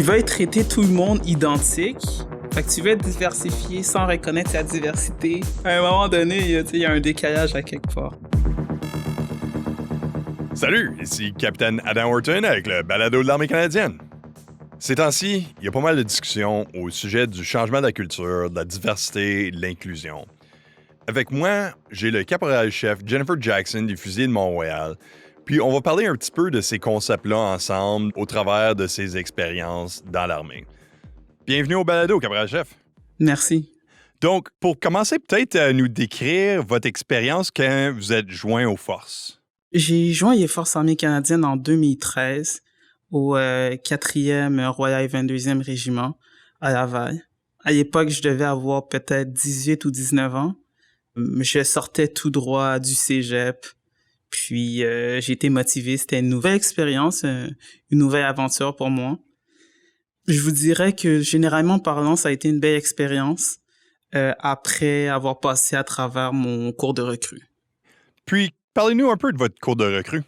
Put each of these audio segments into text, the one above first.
Ils veulent traiter tout le monde identique. Fait que tu veux être diversifié sans reconnaître la diversité. À un moment donné, il y a un décalage à quelque part. Salut, ici Capitaine Adam Horton avec le balado de l'Armée canadienne. Ces temps-ci, il y a pas mal de discussions au sujet du changement de la culture, de la diversité, de l'inclusion. Avec moi, j'ai le caporal-chef Jennifer Jackson des Fusiliers de Mont-Royal, puis on va parler un petit peu de ces concepts-là ensemble au travers de ses expériences dans l'armée. Bienvenue au balado, caporal-chef. Merci. Donc, pour commencer, peut-être à nous décrire votre expérience quand vous êtes joint aux forces. J'ai joint les Forces armées canadiennes en 2013 au 4e Royal 22e Régiment à Laval. À l'époque, je devais avoir peut-être 18 ou 19 ans. Je sortais tout droit du cégep. Puis, j'ai été motivé. C'était une nouvelle expérience, une nouvelle aventure pour moi. Je vous dirais que, généralement parlant, ça a été une belle expérience après avoir passé à travers mon cours de recrue. Puis, parlez-nous un peu de votre cours de recrue.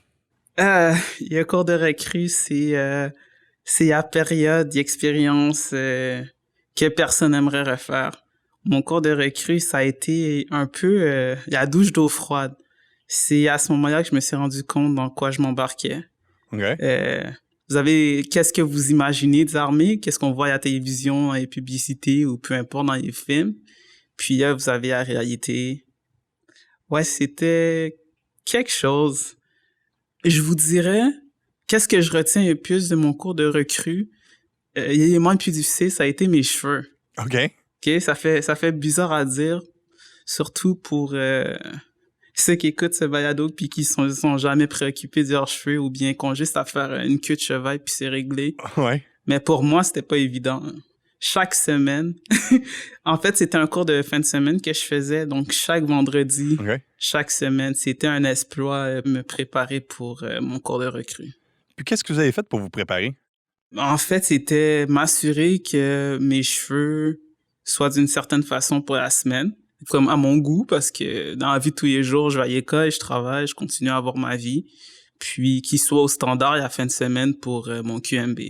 Le cours de recrue, c'est la période d'expérience que personne n'aimerait refaire. Mon cours de recrue, ça a été un peu la douche d'eau froide. C'est à ce moment-là que je me suis rendu compte dans quoi je m'embarquais. OK. Qu'est-ce que vous imaginez des armées? Qu'est-ce qu'on voit à la télévision, dans les publicités ou peu importe dans les films? Puis là, vous avez la réalité. Ouais, c'était quelque chose. Je vous dirais, qu'est-ce que je retiens le plus de mon cours de recrue? L'élément le plus difficile, ça a été mes cheveux. OK. OK, ça fait bizarre à dire, surtout pour ceux qui écoutent ce balado puis qui sont jamais préoccupés de leurs cheveux ou bien qui ont juste à faire une queue de cheval puis c'est réglé. Ouais. Mais pour moi, c'était pas évident. Chaque semaine, en fait, c'était un cours de fin de semaine que je faisais, donc chaque vendredi, OK. chaque semaine, c'était un exploit me préparer pour mon cours de recrue. Puis qu'est-ce que vous avez fait pour vous préparer? En fait, c'était m'assurer que mes cheveux soient d'une certaine façon pour la semaine, comme à mon goût, parce que dans la vie de tous les jours, je vais à l'école, je travaille, je continue à avoir ma vie, puis qu'ils soient au standard la fin de semaine pour mon QMB.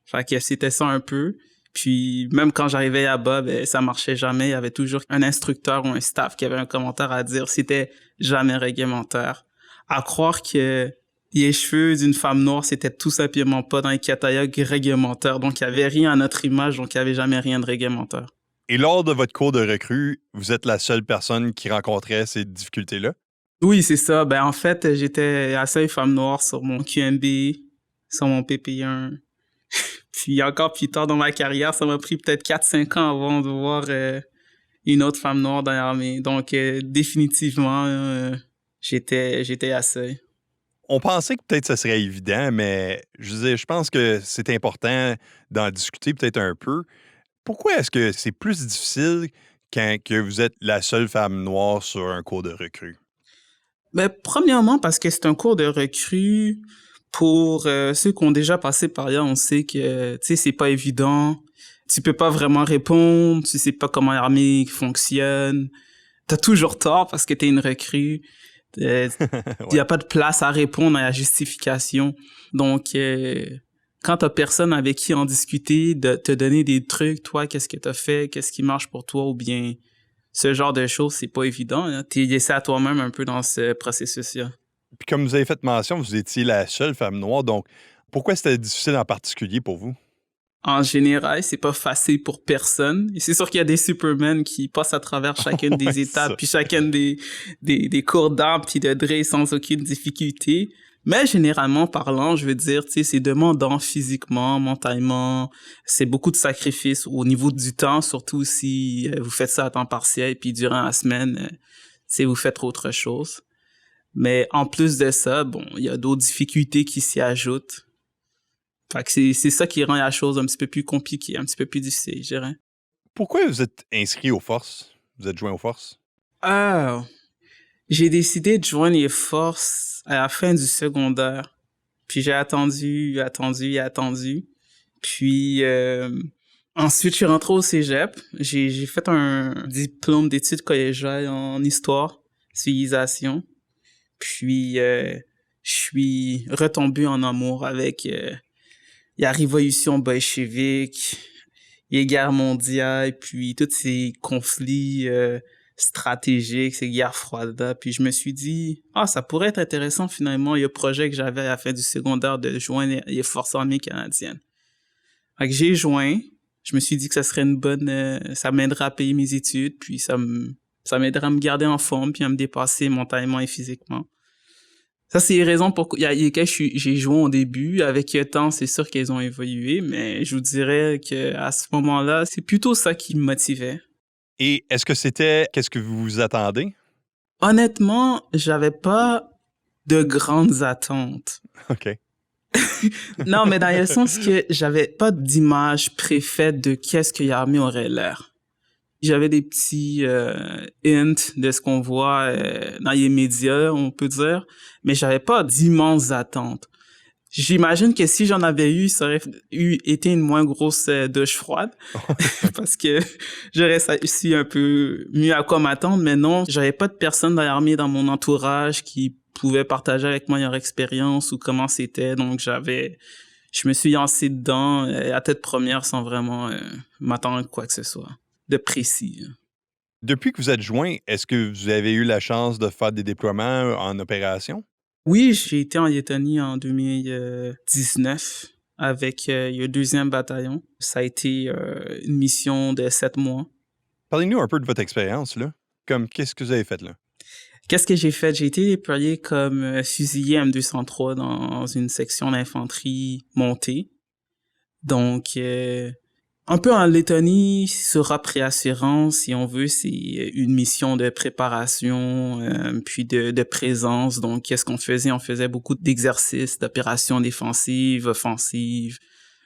Fait que c'était ça un peu. Puis même quand j'arrivais là-bas, ben, ça marchait jamais. Il y avait toujours un instructeur ou un staff qui avait un commentaire à dire. C'était jamais réglementaire. À croire que les cheveux d'une femme noire, c'était tout simplement pas dans les catalogues réglementaires. Donc, il y avait rien à notre image, donc il y avait jamais rien de réglementaire. Et lors de votre cours de recrue, vous êtes la seule personne qui rencontrait ces difficultés-là? Oui, c'est ça. Ben, en fait, j'étais la seule femme noire sur mon QMB, sur mon PP1. Puis encore plus tard dans ma carrière, ça m'a pris peut-être 4-5 ans avant de voir une autre femme noire dans l'armée. Donc, définitivement, j'étais assez. On pensait que peut-être ça serait évident, mais je pense que c'est important d'en discuter peut-être un peu. Pourquoi est-ce que c'est plus difficile quand que vous êtes la seule femme noire sur un cours de recrue? Ben, premièrement, parce que c'est un cours de recrue. Pour ceux qui ont déjà passé par là, on sait que, tu sais, c'est pas évident. Tu peux pas vraiment répondre. Tu sais pas comment l'armée fonctionne. T'as toujours tort parce que t'es une recrue. Il y a pas de place à répondre à la justification. Donc, quand t'as personne avec qui en discuter, de te donner des trucs, toi, qu'est-ce que t'as fait, qu'est-ce qui marche pour toi, ou bien ce genre de choses, c'est pas évident. Hein. T'es laissé à toi-même un peu dans ce processus-là. Puis comme vous avez fait mention, vous étiez la seule femme noire, donc pourquoi c'était difficile en particulier pour vous? En général, c'est pas facile pour personne. Et c'est sûr qu'il y a des Supermen qui passent à travers chacune des Ouais, étapes, ça. puis chacune des cours d'armes, puis de drill sans aucune difficulté. Mais généralement parlant, je veux dire, tu sais, c'est demandant physiquement, mentalement. C'est beaucoup de sacrifices au niveau du temps, surtout si vous faites ça à temps partiel, puis durant la semaine, tu sais, vous faites autre chose. Mais en plus de ça, bon, il y a d'autres difficultés qui s'y ajoutent. Fait que c'est ça qui rend la chose un petit peu plus compliquée, un petit peu plus difficile, je dirais. Pourquoi vous êtes inscrit aux forces? Vous êtes joint aux forces? Ah, j'ai décidé de joindre les forces à la fin du secondaire. Puis j'ai attendu. Puis ensuite, je suis rentré au cégep. J'ai fait un diplôme d'études collégiales en histoire, civilisation. Puis je suis retombé en amour avec il y a révolution bolchevique, il y a guerre mondiale, puis tous ces conflits stratégiques, ces guerres froides-là. Puis je me suis dit, ça pourrait être intéressant finalement. Il y a un projet que j'avais à la fin du secondaire de joindre les forces armées canadiennes. Fait que j'ai joint. Je me suis dit que ça serait une bonne... ça m'aiderait à payer mes études, puis ça m'aiderait à me garder en forme, puis à me dépasser mentalement et physiquement. Ça, c'est les raisons pour lesquelles j'ai joué au début. Avec le temps, c'est sûr qu'elles ont évolué, mais je vous dirais qu'à ce moment-là, c'est plutôt ça qui me motivait. Et est-ce que qu'est-ce que vous vous attendez? Honnêtement, j'avais pas de grandes attentes. OK. Non, mais dans le sens que j'avais pas d'image préfaite de qu'est-ce que l'armée aurait l'air. J'avais des petits hints de ce qu'on voit dans les médias, on peut dire, mais j'avais pas d'immenses attentes. J'imagine que si j'en avais eu, ça aurait été une moins grosse douche froide, parce que j'aurais su un peu mieux à quoi m'attendre, mais non, j'avais pas de personne dans l'armée dans mon entourage qui pouvait partager avec moi leur expérience ou comment c'était, donc je me suis lancé dedans à tête première sans vraiment m'attendre à quoi que ce soit de précis. Depuis que vous êtes joint, est-ce que vous avez eu la chance de faire des déploiements en opération? Oui, j'ai été en Lettonie en 2019 avec le 2e bataillon. Ça a été une mission de 7 mois. Parlez-nous un peu de votre expérience, là. Comme, qu'est-ce que vous avez fait, là? Qu'est-ce que j'ai fait? J'ai été déployé comme fusilier M203 dans une section d'infanterie montée. Donc, un peu en Lettonie, sur préassurance, si on veut, c'est une mission de préparation, puis de présence. Donc, qu'est-ce qu'on faisait? On faisait beaucoup d'exercices, d'opérations défensives, offensives,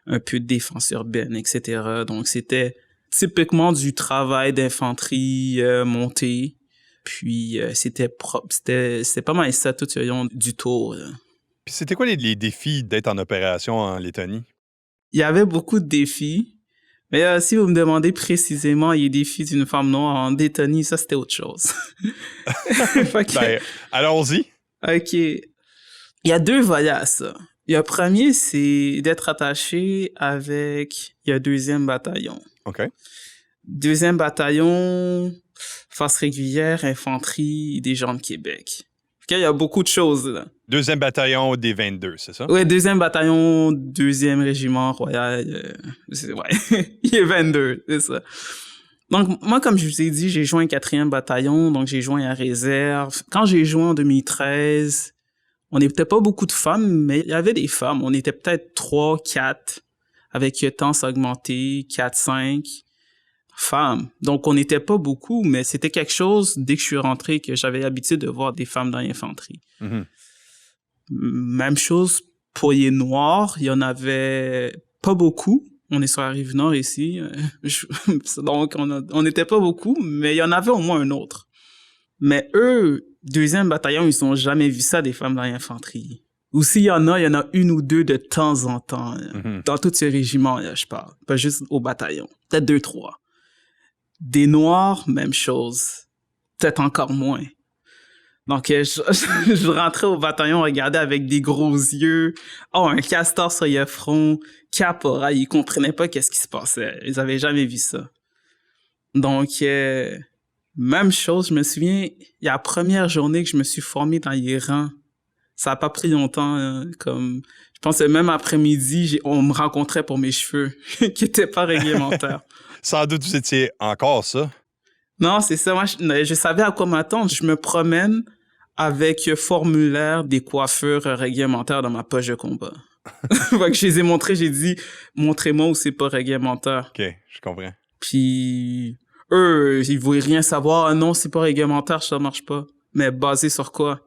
un peu de défense urbaine, etc. Donc, c'était typiquement du travail d'infanterie montée. Puis, c'était pas mal ça tout le long du tour, là. Puis c'était quoi les défis d'être en opération en Lettonie? Il y avait beaucoup de défis. Mais si vous me demandez précisément les défis d'une femme noire en Lettonie, ça, c'était autre chose. Ben, allons-y. OK. Il y a 2 volets à ça. Le premier, c'est d'être attaché avec le 2e bataillon. OK. 2e bataillon, force régulière, infanterie des gens de Québec. Il y a beaucoup de choses, là. 2e bataillon des 22, c'est ça? Oui, 2e bataillon, 2e régiment royal. Ouais, il est 22, c'est ça. Donc, moi, comme je vous ai dit, j'ai joint 4e bataillon, donc j'ai joint la réserve. Quand j'ai joint en 2013, on n'était pas beaucoup de femmes, mais il y avait des femmes. On était peut-être 3, 4. Avec le temps, ça a augmenté, 4, 5 femmes. Donc, on n'était pas beaucoup, mais c'était quelque chose, dès que je suis rentré, que j'avais l'habitude de voir des femmes dans l'infanterie. Mm-hmm. Même chose pour les Noirs, il y en avait pas beaucoup. On est sur la Rive-Nord ici, donc on n'était pas beaucoup, mais il y en avait au moins un autre. Mais eux, 2e bataillon, ils ont jamais vu ça, des femmes dans l'infanterie. Ou s'il y en a une ou deux de temps en temps. Mm-hmm. Dans tout ce régiment, là, je parle. Pas juste au bataillon. Peut-être 2, 3. Des Noirs, même chose. Peut-être encore moins. Donc, je rentrais au bataillon, regardais avec des gros yeux. Oh, un castor sur le front. Caporal, ils comprenaient pas qu'est-ce qui se passait. Ils avaient jamais vu ça. Donc, même chose, je me souviens, il y a la première journée que je me suis formé dans les rangs. Ça a pas pris longtemps, hein, comme... Je pense que même après-midi, on me rencontrait pour mes cheveux, qui étaient pas réglementaires. Sans doute, vous étiez encore ça. Non, c'est ça. Moi, je savais à quoi m'attendre. Je me promène avec le formulaire des coiffures réglementaires dans ma poche de combat. Fait que je les ai montrés, j'ai dit, montrez-moi où c'est pas réglementaire. OK, je comprends. Puis, eux, ils voulaient rien savoir. Ah non, c'est pas réglementaire, ça marche pas. Mais basé sur quoi?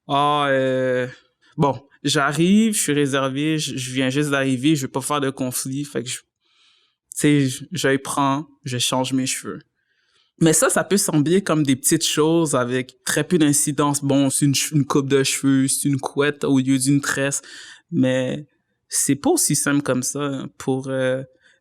Bon, j'arrive, je suis réservé, je viens juste d'arriver, je veux pas faire de conflit. Fait que, je les prends, je change mes cheveux. Mais ça peut sembler comme des petites choses avec très peu d'incidence. Bon, c'est une coupe de cheveux, c'est une couette au lieu d'une tresse. Mais c'est pas aussi simple comme ça. Pour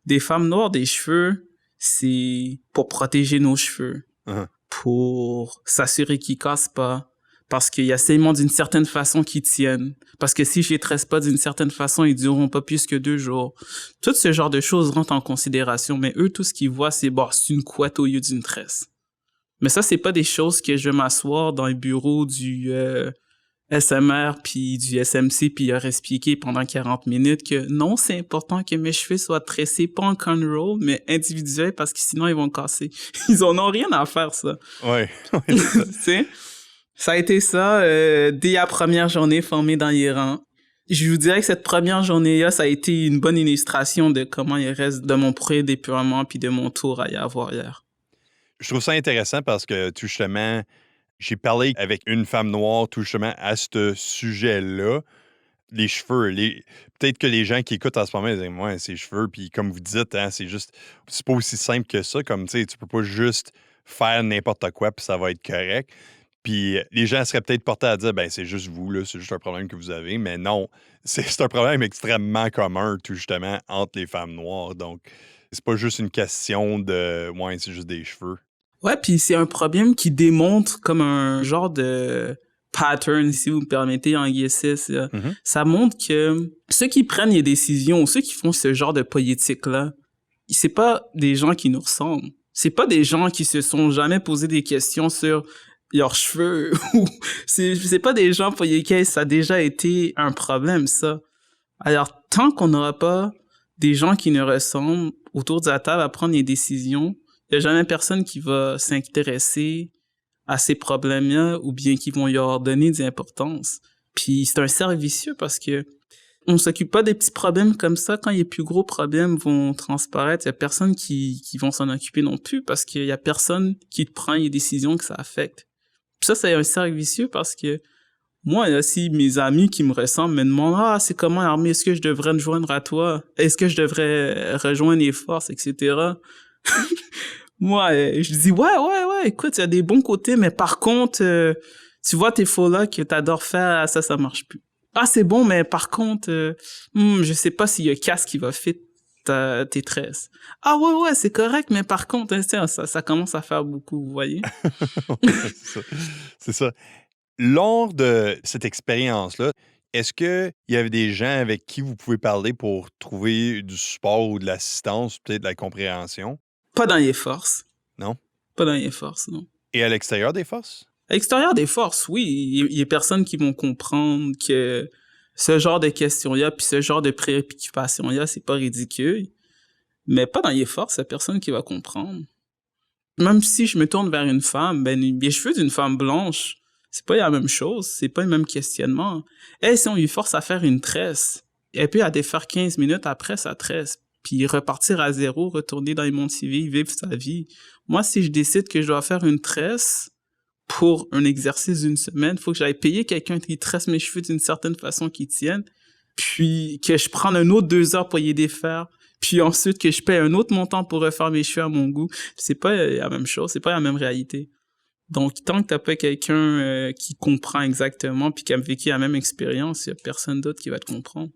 des femmes noires, des cheveux, c'est pour protéger nos cheveux. Uh-huh. Pour s'assurer qu'ils cassent pas. Parce qu'il y a seulement d'une certaine façon qu'ils tiennent. Parce que si je les tresse pas d'une certaine façon, ils dureront pas plus que 2 jours. Tout ce genre de choses rentrent en considération, mais eux, tout ce qu'ils voient, c'est, bon, c'est une couette au lieu d'une tresse. Mais ça, c'est pas des choses que je vais m'asseoir dans les bureaux du SMR puis du SMC puis leur expliquer pendant 40 minutes que non, c'est important que mes cheveux soient tressés, pas en cornrow, mais individuels parce que sinon ils vont casser. Ils en ont rien à faire, ça. Ouais. Tu sais? Ça a été ça dès la première journée formée dans l'Iran. Je vous dirais que cette première journée-là, ça a été une bonne illustration de comment il reste de mon pré-déploiement puis de mon tour à y avoir hier. Je trouve ça intéressant parce que, tout justement, j'ai parlé avec une femme noire, tout justement, à ce sujet-là. Les cheveux, peut-être que les gens qui écoutent en ce moment, ils disent, ouais, ses cheveux, puis comme vous dites, hein, c'est pas aussi simple que ça, comme, tu sais, tu peux pas juste faire n'importe quoi, puis ça va être correct. Puis les gens seraient peut-être portés à dire, ben c'est juste vous, là, c'est juste un problème que vous avez, mais non, c'est un problème extrêmement commun, tout justement, entre les femmes noires. Donc, c'est pas juste une question de, ouais, c'est juste des cheveux. Ouais, puis c'est un problème qui démontre comme un genre de pattern, si vous me permettez, en ISS. Mm-hmm. Ça montre que ceux qui prennent les décisions, ceux qui font ce genre de politique-là, c'est pas des gens qui nous ressemblent. C'est pas des gens qui se sont jamais posé des questions sur leurs cheveux. C'est pas des gens pour lesquels ça a déjà été un problème, ça. Alors, tant qu'on n'aura pas des gens qui nous ressemblent autour de la table à prendre des décisions, il n'y a jamais personne qui va s'intéresser à ces problèmes-là ou bien qui vont y leur donner de l'importance. Puis c'est un cercle vicieux parce que on s'occupe pas des petits problèmes comme ça. Quand les plus gros problèmes vont transparaître, il y a personne qui vont s'en occuper non plus parce qu'il y a personne qui prend les décisions que ça affecte. Puis ça, c'est un cercle vicieux parce que moi, là, si mes amis qui me ressemblent me demandent « Ah, c'est comment l'armée? Est-ce que je devrais me joindre à toi? Est-ce que je devrais rejoindre les forces, etc. » Moi, je dis ouais, écoute, il y a des bons côtés, mais par contre, tu vois tes faux-là que t'adores faire, ça marche plus. Ah, c'est bon, mais par contre, je sais pas s'il y a casse qui va fit tes tresses. Ah ouais, c'est correct, mais par contre, ça commence à faire beaucoup, vous voyez? C'est ça. Lors de cette expérience-là, est-ce qu'il y avait des gens avec qui vous pouvez parler pour trouver du support ou de l'assistance, peut-être de la compréhension? Pas dans les forces. Non? Pas dans les forces, non. Et à l'extérieur des forces? À l'extérieur des forces, oui. Il y a personne qui vont comprendre que ce genre de questions-là puis ce genre de préoccupations-là, c'est pas ridicule. Mais pas dans les forces, il y a personne qui va comprendre. Même si je me tourne vers une femme, ben, les cheveux d'une femme blanche, c'est pas la même chose. C'est pas le même questionnement. Si on lui force à faire une tresse, elle peut la défaire 15 minutes après sa tresse. Puis repartir à zéro, retourner dans les mondes civils, vivre sa vie. Moi, si je décide que je dois faire une tresse pour un exercice d'une semaine, il faut que j'aille payer quelqu'un qui tresse mes cheveux d'une certaine façon qui tienne, puis que je prenne un autre 2 heures pour y défaire, puis ensuite que je paye un autre montant pour refaire mes cheveux à mon goût. C'est pas la même chose, c'est pas la même réalité. Donc, tant que t'as pas quelqu'un qui comprend exactement puis qui a vécu la même expérience, il y a personne d'autre qui va te comprendre.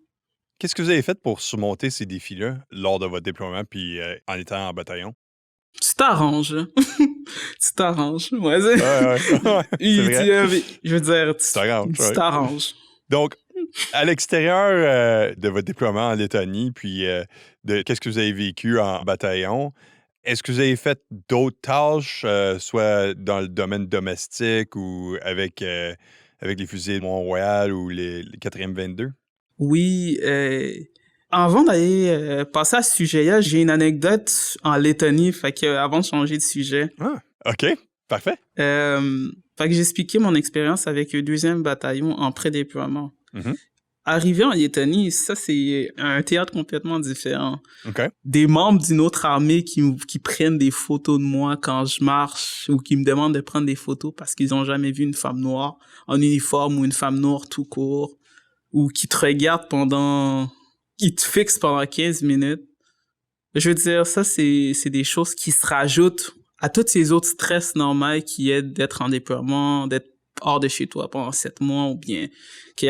Qu'est-ce que vous avez fait pour surmonter ces défis-là lors de votre déploiement puis en étant en bataillon? Tu t'arranges. Tu t'arranges. Ouais, ouais. C'est vrai. Je veux dire, tu t'arranges. Donc, à l'extérieur de votre déploiement en Lettonie, puis de qu'est-ce que vous avez vécu en bataillon, est-ce que vous avez fait d'autres tâches, soit dans le domaine domestique ou avec les fusiliers de Mont-Royal ou les 4e 22? Oui, avant d'aller passer à ce sujet-là, j'ai une anecdote en Lettonie, fait que avant de changer de sujet. Ah, OK, parfait. Fait que j'ai expliqué mon expérience avec le 2e bataillon en pré-déploiement. Mm-hmm. Arrivé en Lettonie, ça, c'est un théâtre complètement différent. Okay. Des membres d'une autre armée qui prennent des photos de moi quand je marche ou qui me demandent de prendre des photos parce qu'ils ont jamais vu une femme noire en uniforme ou une femme noire tout court ou qui te regardent qui te fixent pendant 15 minutes. Je veux dire, ça, c'est des choses qui se rajoutent à tous ces autres stress normaux qui est d'être en déploiement, d'être hors de chez toi pendant 7 mois ou bien que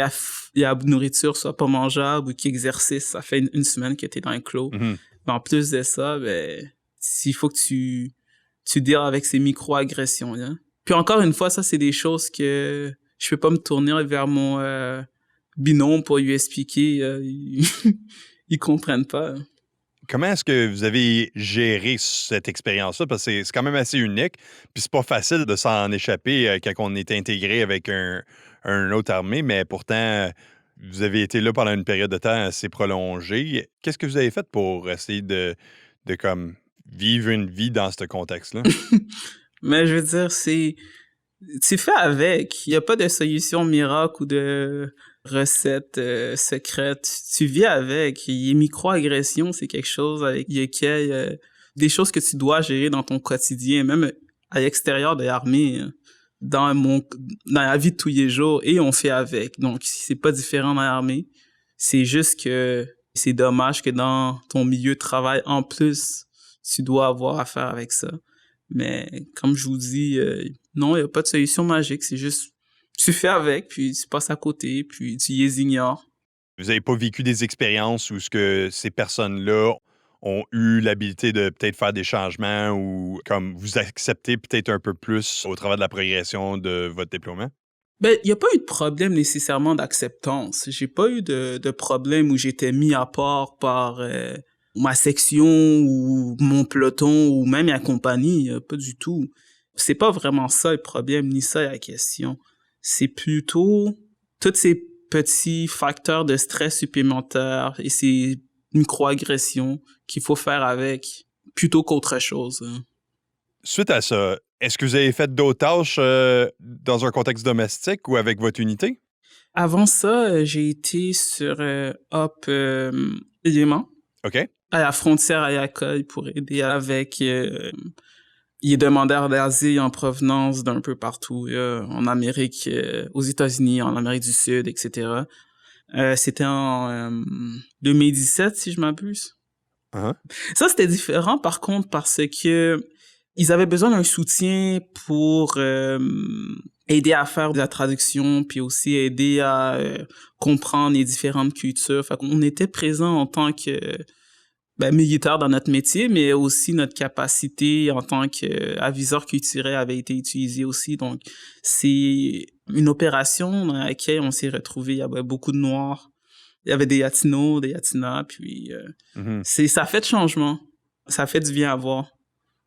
la nourriture soit pas mangeable ou qu'exercice, ça fait une semaine que t'es dans un clos. Mm-hmm. En plus de ça, il faut que tu deals avec ces micro-agressions. Là. Puis encore une fois, ça, c'est des choses que je peux pas me tourner vers mon binôme pour lui expliquer. Ils comprennent pas. Comment est-ce que vous avez géré cette expérience-là? Parce que c'est quand même assez unique, puis c'est pas facile de s'en échapper quand on est intégré avec un autre armée, mais pourtant, vous avez été là pendant une période de temps assez prolongée. Qu'est-ce que vous avez fait pour essayer de comme vivre une vie dans ce contexte-là? Mais je veux dire, tu fais avec. Il n'y a pas de solution miracle ou de recette secrète. Tu vis avec. Les micro-agressions, c'est quelque chose avec lequel des choses que tu dois gérer dans ton quotidien, même à l'extérieur de l'armée, dans la vie de tous les jours, et on fait avec. Donc, c'est pas différent dans l'armée. C'est juste que c'est dommage que dans ton milieu de travail, en plus, tu dois avoir à faire avec ça. Mais comme je vous dis, non, il n'y a pas de solution magique. C'est juste, tu fais avec, puis tu passes à côté, puis tu les ignores. Vous n'avez pas vécu des expériences où ce que ces personnes-là ont eu l'habilité de peut-être faire des changements ou comme vous accepter peut-être un peu plus au travers de la progression de votre déploiement? Ben, il n'y a pas eu de problème nécessairement d'acceptance. J'ai pas eu de problème où j'étais mis à part par ma section ou mon peloton ou même ma compagnie. Pas du tout. C'est pas vraiment ça le problème, ni ça la question. C'est plutôt tous ces petits facteurs de stress supplémentaires et ces micro-agressions qu'il faut faire avec plutôt qu'autre chose. Suite à ça, est-ce que vous avez fait d'autres tâches dans un contexte domestique ou avec votre unité? Avant ça, j'ai été sur Hop Léman, OK. à la frontière à Yacoy pour aider avec les demandeurs d'asile en provenance d'un peu partout, en Amérique, aux États-Unis, en Amérique du Sud, etc. C'était en 2017, si je m'abuse. Uh-huh. Ça, c'était différent, par contre, parce que ils avaient besoin d'un soutien pour aider à faire de la traduction, puis aussi aider à comprendre les différentes cultures. Fait qu'on était présent en tant que militaire dans notre métier, mais aussi notre capacité en tant qu'aviseur culturel avait été utilisée aussi. Donc, c'est une opération dans laquelle on s'est retrouvés. Il y avait beaucoup de Noirs. Il y avait des Latinos, des Latinas, puis ça fait de changement. Ça fait du bien à voir.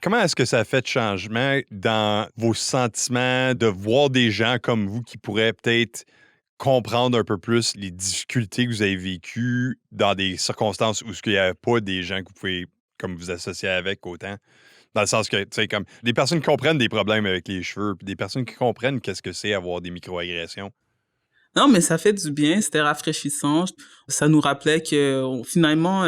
Comment est-ce que ça fait de changement dans vos sentiments de voir des gens comme vous qui pourraient peut-être comprendre un peu plus les difficultés que vous avez vécues dans des circonstances où il n'y a pas des gens que vous pouvez comme vous associer avec autant? Dans le sens que, tu sais, comme des personnes qui comprennent des problèmes avec les cheveux, puis des personnes qui comprennent qu'est-ce que c'est avoir des microagressions. Non, mais ça fait du bien, c'était rafraîchissant. Ça nous rappelait que finalement,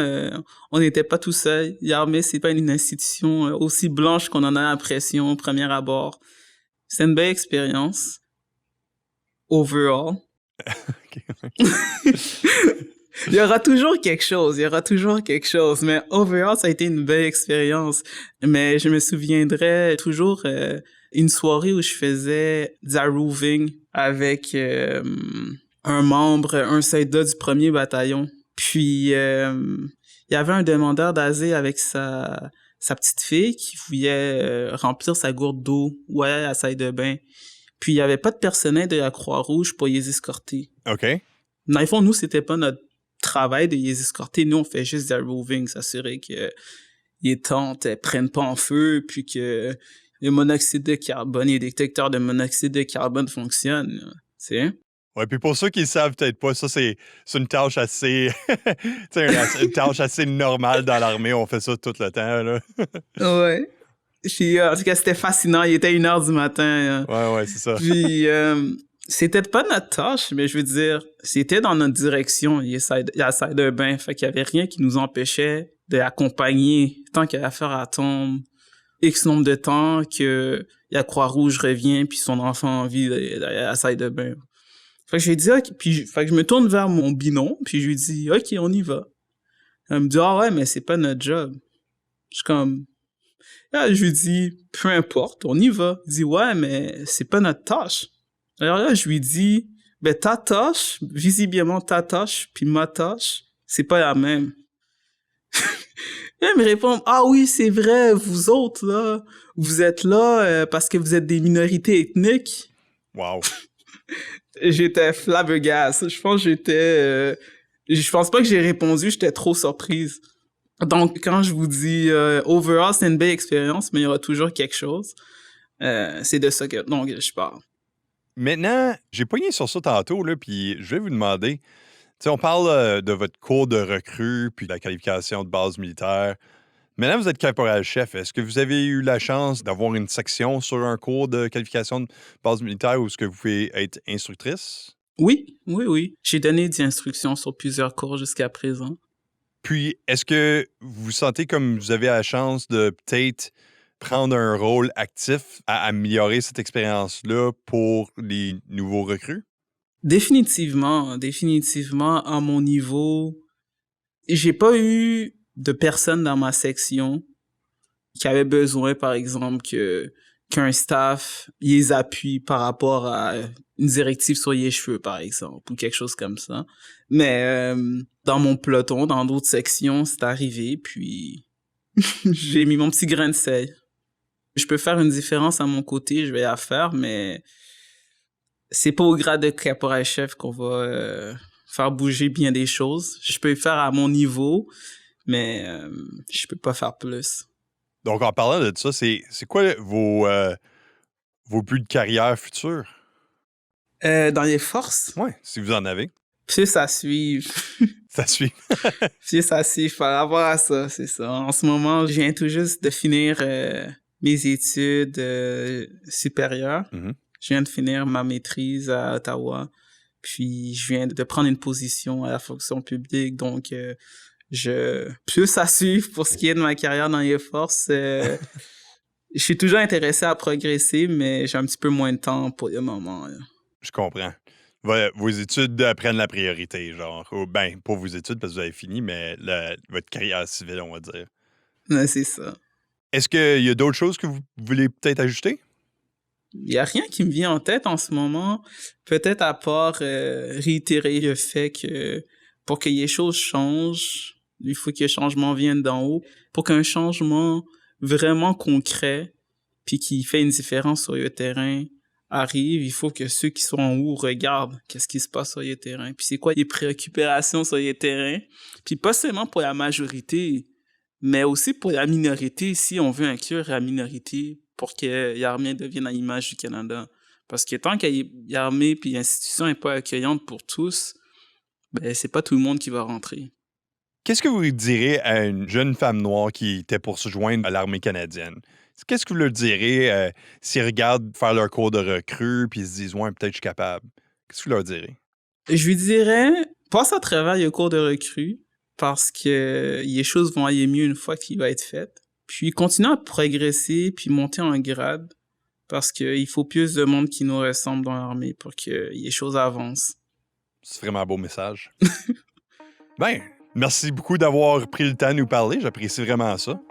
on n'était pas tout seul. L'armée, c'est pas une institution aussi blanche qu'on en a l'impression au premier abord. C'est une belle expérience. Overall. Il y aura toujours quelque chose, mais overall, ça a été une belle expérience. Mais je me souviendrai toujours une soirée où je faisais du roving avec un soldat du 1er bataillon. Puis, il y avait un demandeur d'asile avec sa petite fille qui voulait remplir sa gourde d'eau à la salle de bain. Puis, il y avait pas de personnel de la Croix-Rouge pour les escorter. OK. Dans le fond, nous, c'était pas notre travail de les escorter. Nous, on fait juste du roving, s'assurer que les tentes prennent pas en feu, puis que le monoxyde de carbone, les détecteurs de monoxyde de carbone fonctionnent. Tu sais? Ouais, puis pour ceux qui ne savent peut-être pas, ça, c'est une tâche assez... une tâche assez normale dans l'armée. On fait ça tout le temps, là. Ouais. En tout cas, c'était fascinant. Il était 1h du matin. Ouais, c'est ça. Puis, c'était pas notre tâche, mais je veux dire, c'était dans notre direction. Il y a la salle de bain. Fait qu'il y avait rien qui nous empêchait de l'accompagner tant que l'affaire attend X nombre de temps, que la Croix-Rouge revient, puis son enfant a envie d'aller à la salle de bain. Fait que j'ai dit, OK, puis fait que je me tourne vers mon binôme, puis je lui dis, OK, on y va. Elle me dit, ah ouais, mais c'est pas notre job. Je suis comme, là, je lui dis, peu importe, on y va. Il dit, ouais, mais c'est pas notre tâche. Alors là, je lui dis, ta tâche, visiblement ta tâche, puis ma tâche, c'est pas la même. Et elle me répond, ah oui, c'est vrai, vous autres, là, vous êtes là parce que vous êtes des minorités ethniques. Wow. J'étais flabbergasté. Je pense pas que j'ai répondu, j'étais trop surprise. Donc, quand je vous dis overall, c'est une belle expérience, mais il y aura toujours quelque chose. C'est de ça que donc je parle. Maintenant, j'ai pogné sur ça tantôt, là, puis je vais vous demander, tu sais, on parle de votre cours de recrue, puis de la qualification de base militaire. Maintenant, vous êtes caporal-chef. Est-ce que vous avez eu la chance d'avoir une section sur un cours de qualification de base militaire où est-ce que vous pouvez être instructrice? Oui. J'ai donné des instructions sur plusieurs cours jusqu'à présent. Puis, est-ce que vous sentez comme vous avez la chance de peut-être prendre un rôle actif à améliorer cette expérience-là pour les nouveaux recrues? Définitivement, à mon niveau, j'ai pas eu de personne dans ma section qui avait besoin, par exemple, qu'un staff les appuie par rapport à une directive sur les cheveux, par exemple, ou quelque chose comme ça. Mais dans mon peloton, dans d'autres sections, c'est arrivé, puis j'ai mis mon petit grain de sel. Je peux faire une différence à mon côté, je vais la faire, mais c'est pas au grade de caporal-chef qu'on va faire bouger bien des choses. Je peux le faire à mon niveau, mais je peux pas faire plus. Donc, en parlant de ça, c'est quoi vos buts de carrière futurs? Dans les forces, Oui, si vous en avez. puis ça suit. Ça suit. Puis ça suit, par rapport à ça, c'est ça. En ce moment, je viens tout juste de finir mes études supérieures. Mhm. Je viens de finir ma maîtrise à Ottawa. Puis je viens de prendre une position à la fonction publique. Donc, plus à suivre pour ce qui est de ma carrière dans les forces. Je suis toujours intéressé à progresser, mais j'ai un petit peu moins de temps pour le moment. Là. Je comprends. Vos études prennent la priorité, genre. Ben, pas vos études parce que vous avez fini, mais votre carrière civile, on va dire. Ouais, c'est ça. Est-ce qu'il y a d'autres choses que vous voulez peut-être ajouter? Il n'y a rien qui me vient en tête en ce moment. Peut-être à part réitérer le fait que pour que les choses changent, il faut que le changement vienne d'en haut. Pour qu'un changement vraiment concret puis qui fait une différence sur le terrain arrive, il faut que ceux qui sont en haut regardent qu'est-ce qui se passe sur le terrain. Puis c'est quoi les préoccupations sur le terrain. Puis pas seulement pour la majorité, mais aussi pour la minorité, si on veut inclure la minorité pour que l'armée devienne à l'image du Canada. Parce que tant que l'armée puis l'institution n'est pas accueillante pour tous, ben c'est pas tout le monde qui va rentrer. Qu'est-ce que vous direz à une jeune femme noire qui était pour se joindre à l'armée canadienne? Qu'est-ce que vous leur direz s'ils regardent faire leur cours de recrue puis ils se disent « Ouais, peut-être je suis capable ». Qu'est-ce que vous leur direz? Je lui dirais, passe à travers le cours de recrue parce que les choses vont aller mieux une fois qu'il va être fait. Puis continue à progresser puis monter en grade parce qu'il faut plus de monde qui nous ressemble dans l'armée pour que les choses avancent. C'est vraiment un beau message. Ben, merci beaucoup d'avoir pris le temps de nous parler. J'apprécie vraiment ça.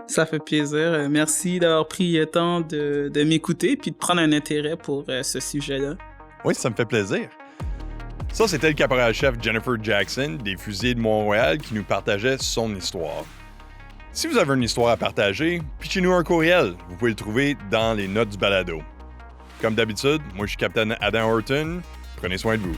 Ça fait plaisir. Merci d'avoir pris le temps de m'écouter puis de prendre un intérêt pour ce sujet-là. Oui, ça me fait plaisir. Ça, c'était le caporal-chef Jennifer Jackson des Fusiliers de Montréal qui nous partageait son histoire. Si vous avez une histoire à partager, pitchez-nous un courriel. Vous pouvez le trouver dans les notes du balado. Comme d'habitude, moi je suis Capitaine Adam Horton. Prenez soin de vous.